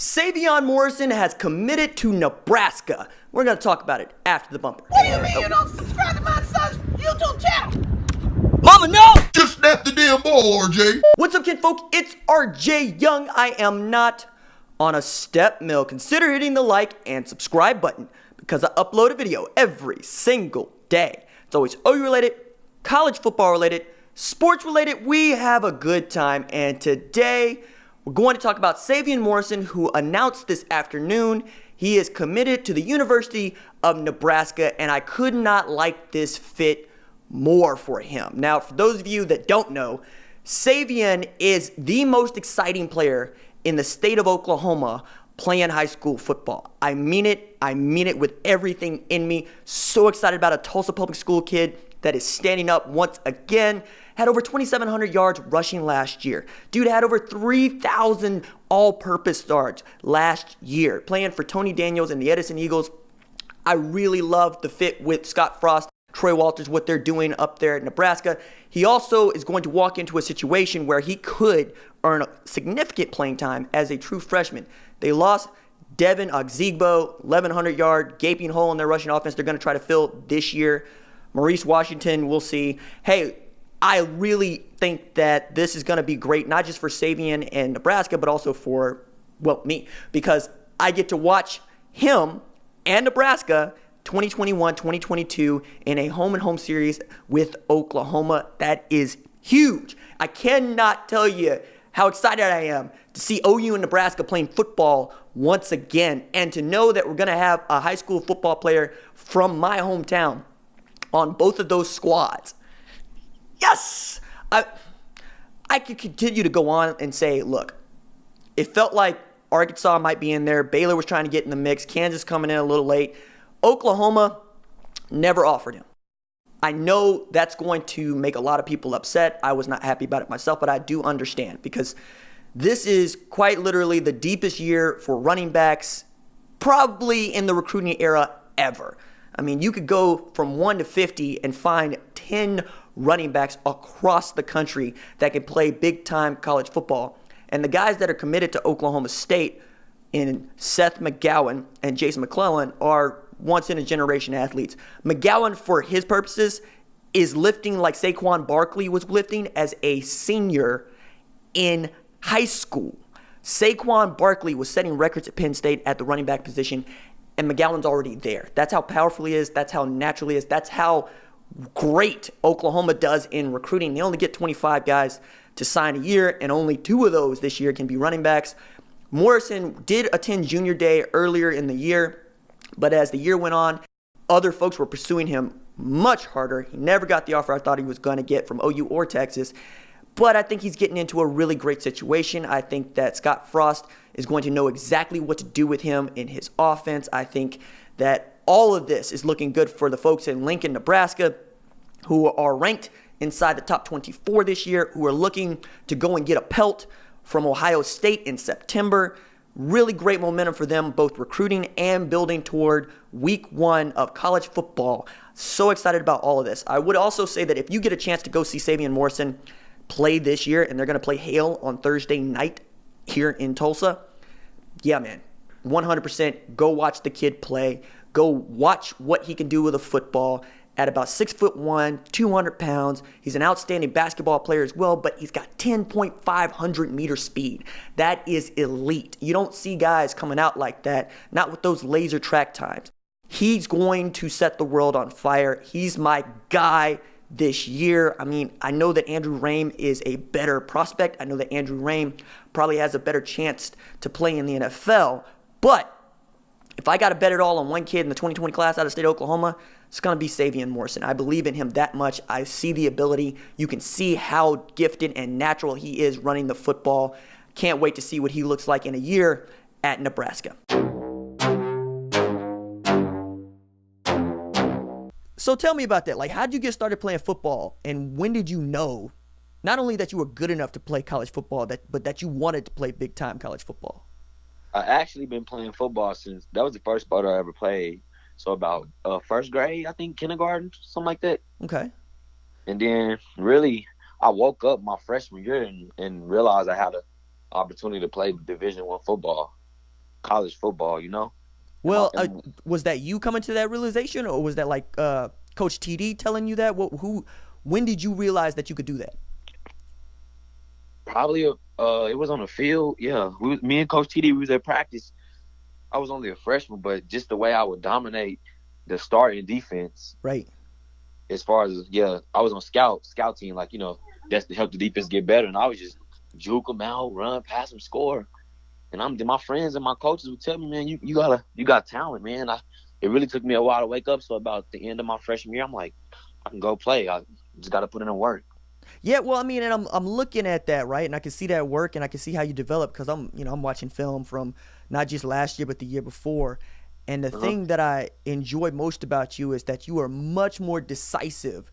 Sevion Morrison has committed to Nebraska. We're going to talk about it after the bumper. What do you mean you don't subscribe to my son's YouTube channel? Mama, no! Just snap the damn ball, RJ. What's up, kinfolk? It's RJ Young. I am not on a step mill. Consider hitting the like and subscribe button because I upload a video every single day. It's always OU related, college football related, sports related. We have a good time, and today we're going to talk about Sevion Morrison, who announced this afternoon he is committed to the University of Nebraska, and I could not like this fit more for him. Now, for those of you that don't know, Sevion is the most exciting player in the state of Oklahoma playing high school football. I mean it. I mean it with everything in me. So excited about a Tulsa public school kid that is standing up once again. Had over 2,700 yards rushing last year. Dude had over 3,000 all-purpose starts last year. Playing for Tony Daniels and the Edison Eagles. I really love the fit with Scott Frost, Troy Walters, what they're doing up there at Nebraska. He also is going to walk into a situation where he could earn a significant playing time as a true freshman. They lost Devin Ogzigbo, 1,100-yard gaping hole in their rushing offense they're going to try to fill this year. Maurice Washington, we'll see. Hey, I really think that this is going to be great, not just for Sevion and Nebraska, but also for, well, me, because I get to watch him and Nebraska 2021, 2022 in a home-and-home series with Oklahoma. That is huge. I cannot tell you how excited I am to see OU and Nebraska playing football once again, and to know that we're going to have a high school football player from my hometown on both of those squads. Yes! I could continue to go on and say, look, it felt like Arkansas might be in there. Baylor was trying to get in the mix. Kansas coming in a little late. Oklahoma never offered him. I know that's going to make a lot of people upset. I was not happy about it myself, but I do understand because this is quite literally the deepest year for running backs probably in the recruiting era ever. I mean, you could go from 1 to 50 and find 10 running backs across the country that can play big-time college football. And the guys that are committed to Oklahoma State in Seth McGowan and Jason McClellan are once-in-a-generation athletes. McGowan, for his purposes, is lifting like Saquon Barkley was lifting as a senior in high school. Saquon Barkley was setting records at Penn State at the running back position, and McGowan's already there. That's how powerful he is. That's how natural he is. That's how great Oklahoma does in recruiting. They only get 25 guys to sign a year, and only 2 of those this year can be running backs. Morrison did attend junior day earlier in the year, but as the year went on, other folks were pursuing him much harder. He never got the offer I thought he was going to get from OU or Texas. But I think he's getting into a really great situation. I think that Scott Frost is going to know exactly what to do with him in his offense. I think that all of this is looking good for the folks in Lincoln, Nebraska, who are ranked inside the top 24 this year, who are looking to go and get a pelt from Ohio State in September. Really great momentum for them, both recruiting and building toward week 1 of college football. So excited about all of this. I would also say that if you get a chance to go see Sevion Morrison play this year, and they're going to play Hale on Thursday night here in Tulsa, yeah, man, 100% go watch the kid play. Go watch what he can do with a football. At about 6'1", 200 pounds, he's an outstanding basketball player as well, but he's got 10.500 meter speed. That is elite. You don't see guys coming out like that, not with those laser track times. He's going to set the world on fire. He's my guy this year. I mean, I know that Andrew Rame is a better prospect. I know that Andrew Rame probably has a better chance to play in the NFL, but if I got to bet it all on one kid in the 2020 class out of state of Oklahoma, it's going to be Sevion Morrison. I believe in him that much. I see the ability. You can see how gifted and natural he is running the football. Can't wait to see what he looks like in a year at Nebraska. So tell me about that. Like, how'd you get started playing football, and when did you know not only that you were good enough to play college football, but that you wanted to play big-time college football? I actually been playing football since that was the first sport I ever played. So about first grade, I think, kindergarten, something like that. Okay. And then really, I woke up my freshman year and realized I had an opportunity to play Division I football. college football, you know? Well, was that you coming to that realization, or was that like Coach TD telling you that? When did you realize that you could do that? Probably it was on the field. Yeah, me and Coach TD, we was at practice. I was only a freshman, but just the way I would dominate the starting defense. Right. As far as I was on scout team, like, you know, that's to help the defense get better, and I was just juke them out, run, pass them, score. And my friends and my coaches would tell me, man, you got talent, man. It really took me a while to wake up. So about the end of my freshman year, I'm like, I can go play. I just got to put in the work. Yeah, well, I mean, and I'm looking at that, right, and I can see that work, and I can see how you develop, because I'm watching film from not just last year but the year before, and the thing that I enjoy most about you is that you are much more decisive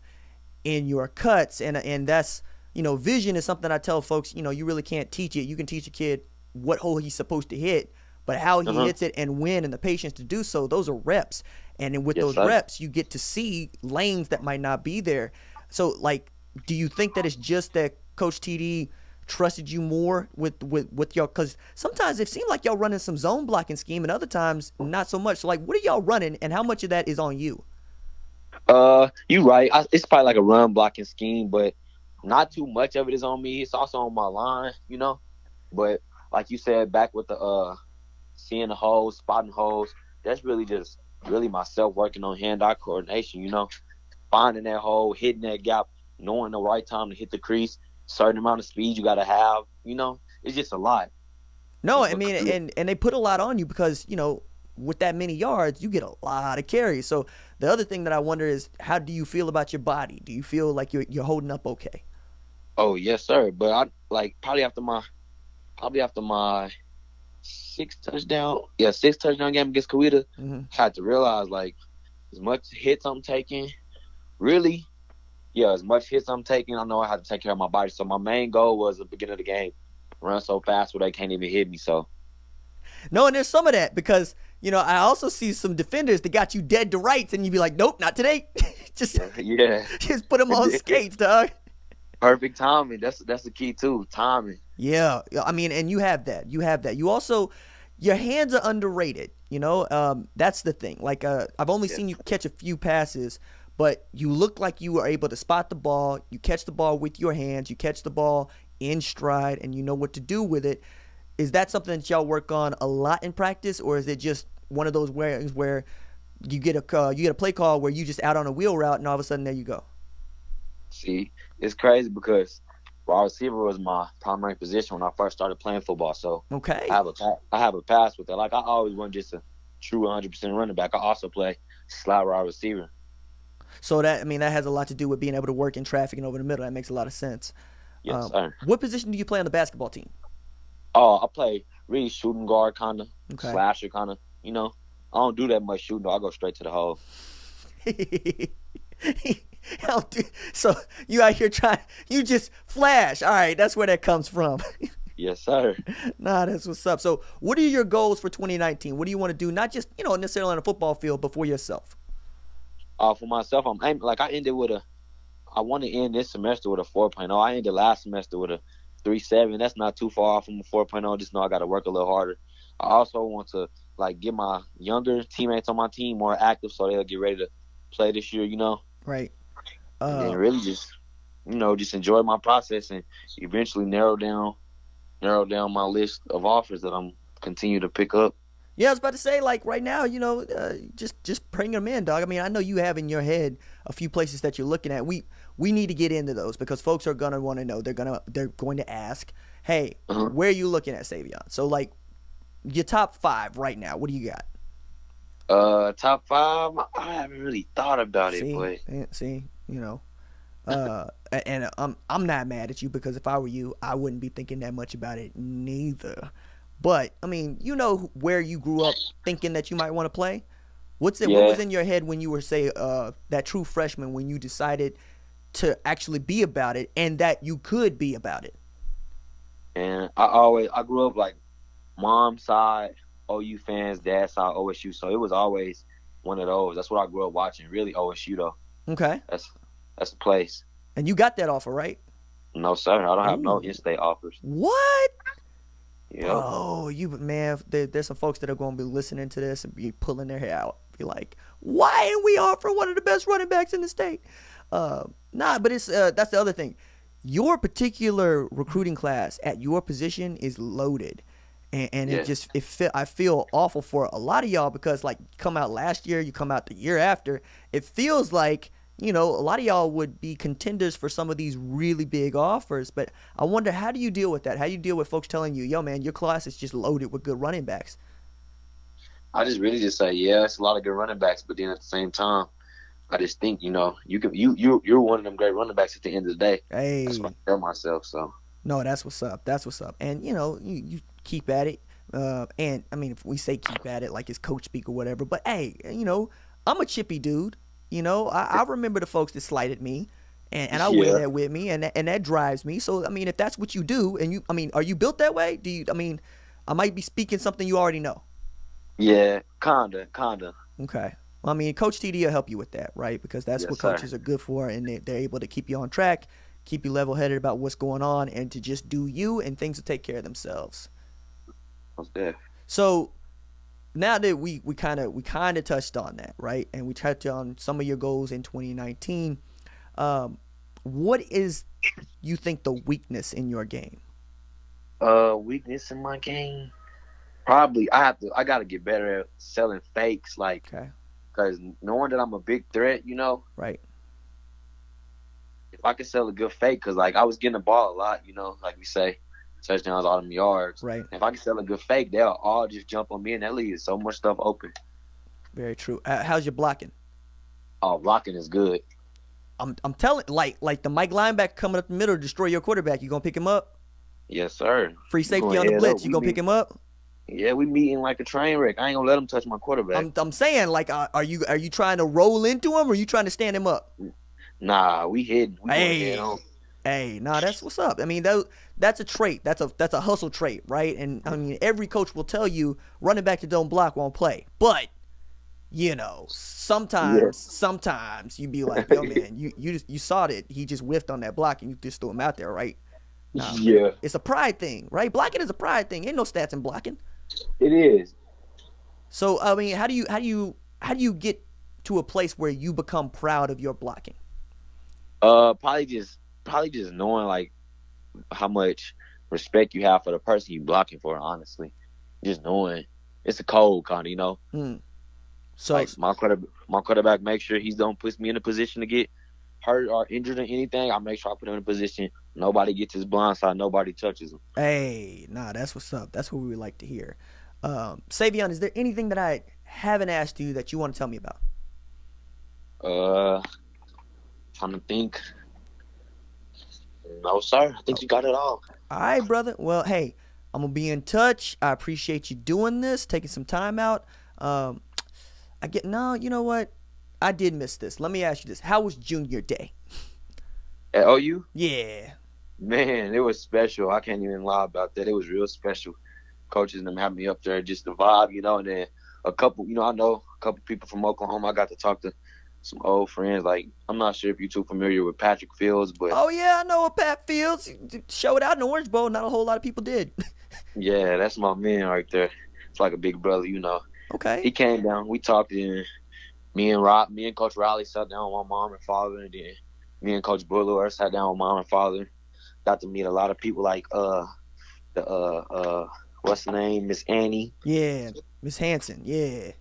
in your cuts, and that's, you know, vision is something I tell folks, you know, you really can't teach it. You can teach a kid what hole he's supposed to hit, but how he hits it and when, and the patience to do so, those are reps, and then with those reps, you get to see lanes that might not be there. So, like, do you think that it's just that Coach TD trusted you more with y'all? Because sometimes it seemed like y'all running some zone blocking scheme, and other times not so much. So, like, what are y'all running, and how much of that is on you? You right. It's probably like a run blocking scheme, but not too much of it is on me. It's also on my line, you know. But like you said, back with the seeing the holes, spotting holes, that's really just myself working on hand-eye coordination, you know, finding that hole, hitting that gap, knowing the right time to hit the crease, certain amount of speed you got to have, you know. It's just a lot. No, I mean, and they put a lot on you because, you know, with that many yards, you get a lot of carries. So the other thing that I wonder is, how do you feel about your body? Do you feel like you're holding up okay? Oh, yes, sir. But I probably after my sixth touchdown game against Coweta, I had to realize, like, as much hits I'm taking, as much hits I'm taking, I know I had to take care of my body. So my main goal was at the beginning of the game, run so fast where they can't even hit me. So no, and there's some of that because, you know, I also see some defenders that got you dead to rights, and you be like, nope, not today. just put them on skates, dog. Perfect timing. That's the key too, timing. Yeah, I mean, and you have that. You also, your hands are underrated. You know, that's the thing. Like, I've only seen you catch a few passes, but you look like you are able to spot the ball. You catch the ball with your hands. You catch the ball in stride, and you know what to do with it. Is that something that y'all work on a lot in practice, or is it just one of those where you get a play call where you just out on a wheel route, and all of a sudden there you go? See, it's crazy because wide receiver was my primary position when I first started playing football. So okay, I have a pass with it. Like, I always wasn't just a true 100% running back. I also play slot wide receiver. So that has a lot to do with being able to work in traffic and over the middle. That makes a lot of sense. Yes, sir. What position do you play on the basketball team? Oh, I play really shooting guard, kind of, okay. Slasher, kind of. You know, I don't do that much shooting, though. I go straight to the hole. So you out here you just flash. All right, that's where that comes from. Yes, sir. Nah, that's what's up. So what are your goals for 2019? What do you want to do? Not just, you know, necessarily on a football field, but for yourself. For myself, I want to end this semester with a 4.0. I ended last semester with a 3.7. That's not too far off from a 4.0. Just know I got to work a little harder. I also want to, like, get my younger teammates on my team more active so they'll get ready to play this year, you know? Right. And really just enjoy my process and eventually narrow down my list of offers that I'm continue to pick up. Yeah, I was about to say, like, right now, you know, just bring them in, dog. I mean, I know you have in your head a few places that you're looking at. We need to get into those because folks are gonna want to know. They're going to ask, hey, where are you looking at, Sevion? So, like, your top 5 right now. What do you got? Top 5. I haven't really thought about it, but see, you know, and I'm not mad at you because if I were you, I wouldn't be thinking that much about it neither. But I mean, you know where you grew up thinking that you might want to play. What was in your head when you were, say, that true freshman, when you decided to actually be about it and that you could be about it? And I grew up like mom's side OU fans, dad's side OSU, so it was always one of those. That's what I grew up watching. Really, OSU though. Okay. That's the place. And you got that offer, right? No, sir. I don't have no in-state offers. What? Yep. Bro, man, there's some folks that are going to be listening to this and be pulling their hair out. Be like, why ain't we offer one of the best running backs in the state? But it's that's the other thing. Your particular recruiting class at your position is loaded. And Yeah. I feel awful for a lot of y'all because, like, you come out last year, you come out the year after. It feels like, a lot of y'all would be contenders for some of these really big offers. But I wonder, how do you deal with that? How do you deal with folks telling you, yo, man, your class is just loaded with good running backs? I just really just say, yeah, it's a lot of good running backs, but then at the same time, I just think, you're one of them great running backs at the end of the day. Hey. That's what I tell myself. So. No, that's what's up. That's what's up. And, you keep at it. And, I mean, if we say keep at it like it's coach speak or whatever, but, hey, I'm a chippy dude. I remember the folks that slighted me, and I wear that with me, and that drives me. So, I mean, if that's what you do, and are you built that way? I might be speaking something you already know. Yeah, kinda. Okay. Well, I mean, Coach TD will help you with that, right? Because that's what coaches are good for, and they're able to keep you on track, keep you level-headed about what's going on, and to just do you, and things will take care of themselves. What's that? So now that we kind of touched on that, right? And we touched on some of your goals in 2019. What is, you think, the weakness in your game? Weakness in my game? Probably I got to get better at selling fakes, because knowing that I'm a big threat, Right. If I could sell a good fake, because I was getting the ball a lot, like we say, touchdowns, all them yards. Right. If I could sell a good fake, they'll all just jump on me, and that leaves so much stuff open. Very true. How's your blocking? Oh, blocking is good. I'm telling, like the Mike linebacker coming up the middle to destroy your quarterback. You gonna pick him up? Yes, sir. Free safety on the blitz. You gonna pick him up? Yeah, we meeting like a train wreck. I ain't gonna let him touch my quarterback. I'm saying, are you trying to roll into him, or are you trying to stand him up? Nah, we hit. Hey, that's what's up. I mean, that's a trait. That's a hustle trait, right? And I mean, every coach will tell you running back that don't block won't play. But sometimes you be like, yo, man, you saw that he just whiffed on that block and you just threw him out there, right? Nah, yeah, it's a pride thing, right? Blocking is a pride thing. Ain't no stats in blocking. It is. So I mean, how do you get to a place where you become proud of your blocking? Probably just knowing how much respect you have for the person you blocking for. Honestly, just knowing it's a code, kind of, So my quarterback make sure he don't put me in a position to get hurt or injured or anything. I make sure I put him in a position nobody gets his blind side, nobody touches him. Hey, that's what's up. That's what we would like to hear. Sevion, is there anything that I haven't asked you that you want to tell me about? Trying to think. No, sir. I think you got it all. All right, brother. Well, hey, I'm gonna be in touch. I appreciate you doing this, taking some time out. You know what? I did miss this. Let me ask you this: how was junior day? At OU? Yeah. Man, it was special. I can't even lie about that. It was real special. Coaches and them having me up there, just the vibe, and then a couple, I know a couple people from Oklahoma. I got to talk to some old friends. I'm not sure if you're too familiar with Patrick Fields, but oh yeah, I know a Pat Fields. Showed out in the Orange Bowl. Not a whole lot of people did. Yeah, that's my man right there. It's like a big brother, Okay. He came down. We talked, and me and Coach Riley sat down with my mom and father, and then me and Coach Bullard sat down with mom and father. Got to meet a lot of people what's the name, Miss Annie. Yeah, Miss Hanson. Yeah.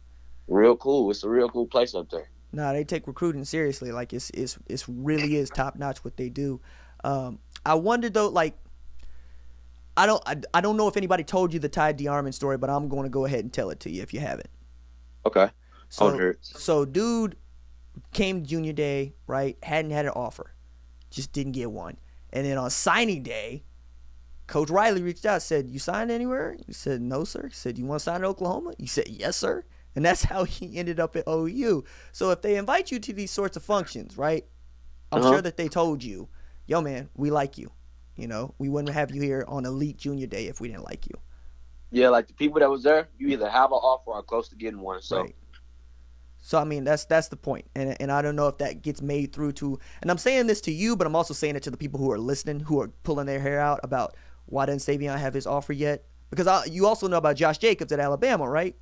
Real cool. It's a real cool place up there. Nah, they take recruiting seriously. It's really is top notch what they do. I wonder though, I don't know if anybody told you the Ty DeArmond story, but I'm going to go ahead and tell it to you if you haven't. Okay. So dude came to junior day, right? Hadn't had an offer, just didn't get one, and then on signing day, Coach Riley reached out, said, "You signed anywhere?" He said, "No, sir." He said, "You want to sign in Oklahoma?" He said, "Yes, sir." And that's how he ended up at OU. So if they invite you to these sorts of functions, right, I'm sure that they told you, yo, man, we like you. We wouldn't have you here on Elite Junior Day if we didn't like you. Yeah, the people that was there, you either have an offer or close to getting one. So, right. So I mean, that's the point. And I don't know if that gets made through to, and I'm saying this to you, but I'm also saying it to the people who are listening, who are pulling their hair out about why doesn't Sevion have his offer yet? Because you also know about Josh Jacobs at Alabama, right?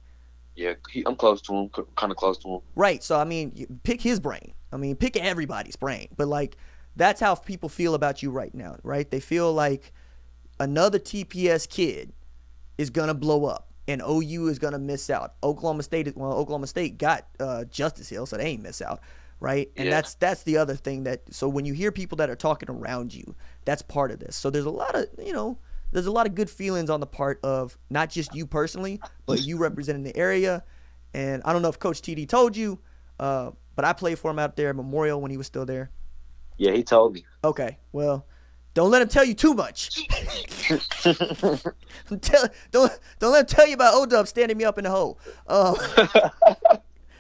Yeah, I'm close to him, kind of close to him. Right. So, I mean, pick his brain. I mean, pick everybody's brain. But, like, that's how people feel about you right now, right? They feel like another TPS kid is going to blow up and OU is going to miss out. Oklahoma State got Justice Hill, so they ain't miss out, right? And that's the other thing so when you hear people that are talking around you, that's part of this. So there's a lot of good feelings on the part of not just you personally, but you representing the area. And I don't know if Coach TD told you, but I played for him out there at Memorial when he was still there. Yeah, he told me. Okay, well, don't let him tell you too much. don't let him tell you about O-Dub standing me up in the hole.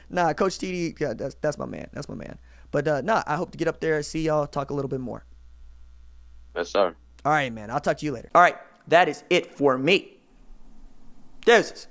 Nah, Coach TD, yeah, that's my man. That's my man. But I hope to get up there and see y'all, talk a little bit more. Yes, sir. All right, man. I'll talk to you later. All right, that is it for me. Deuces.